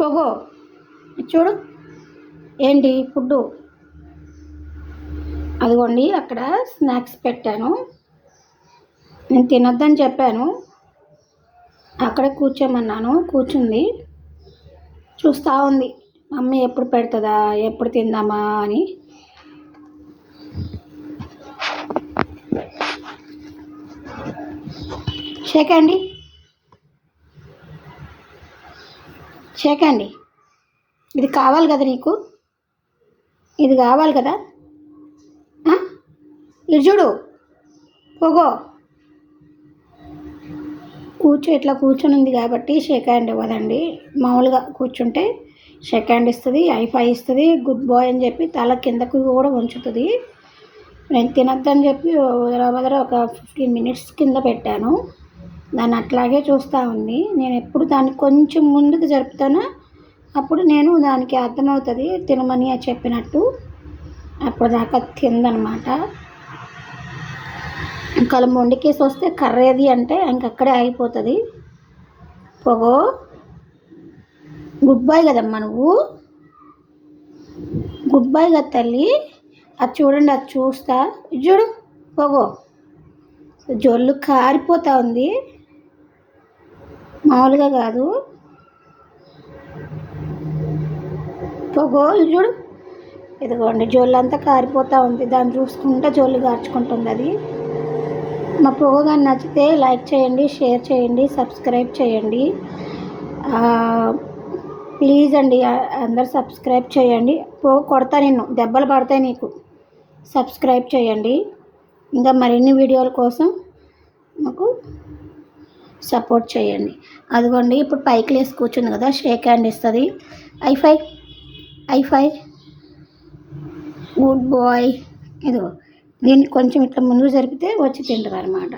Pogo చూడు ఏంటి food. అదిగోండి అక్కడ స్నాక్స్ పెట్టాను. నేను తినొద్దని చెప్పాను, అక్కడే కూర్చోమన్నాను, కూర్చుంది. చూస్తూ ఉంది మమ్మీ ఎప్పుడు పెడుతుందా, ఎప్పుడు తిందామా అని. షేకండి షేకండి. ఇది కావాలి కదా నీకు, ఇది కావాలి కదా. ఇది చూడు పోగో. ఇట్లా కూర్చొని ఉంది కాబట్టి షేక్ హ్యాండ్ ఇవ్వదండి. మామూలుగా కూర్చుంటే షేక్ హ్యాండ్ ఇస్తుంది, ఐఫై ఇస్తుంది, గుడ్ బాయ్ అని చెప్పి తల కిందకు కూడా ఉంచుతుంది. నేను తినొద్దని చెప్పి వదర ఒక 15 minutes కింద పెట్టాను. దాన్ని అట్లాగే చూస్తూ ఉంది. నేను ఎప్పుడు దాన్ని కొంచెం ముందుకు జరుపుతానో అప్పుడు నేను దానికి అర్థమవుతుంది తినమని చెప్పినట్టు. అప్పుడు దాకా తిందనమాట. ఇంకా మొండికేసి వస్తే కర్రేది అంటే ఇంకక్కడే అయిపోతుంది. పోగో గుడ్ బాయ్ కదమ్మా నువ్వు, గుడ్ బాయ్ కదా తల్లి. అది చూడండి, అది చూస్తా చూడు పోగో. జొల్లు కారిపోతూ ఉంది, మామూలుగా కాదు. పోగో చూడు, ఇదిగోండి జొల్లు అంతా కారిపోతూ ఉంది. దాన్ని చూసుకుంటా జొల్లు కార్చుకుంటుంది అది. మా ప్రోగ్రామ్ నచ్చితే లైక్ చేయండి, షేర్ చేయండి, సబ్స్క్రైబ్ చేయండి. ప్లీజ్ అండి అందరు సబ్స్క్రైబ్ చేయండి. కొడతా నిన్ను, దెబ్బలు పడతాయి నీకు. సబ్స్క్రైబ్ చేయండి. ఇంకా మరిన్ని వీడియోల కోసం మాకు సపోర్ట్ చేయండి. అదిగోండి ఇప్పుడు పైకి లేసి కూర్చుంది కదా, షేక్ హ్యాండ్ ఇస్తుంది. ఐఫై ఐఫై గుడ్ బాయ్. ఇదిగో దీన్ని కొంచెం ఇట్లా ముందుకు జరిపితే వచ్చి తింటుంది అన్నమాట.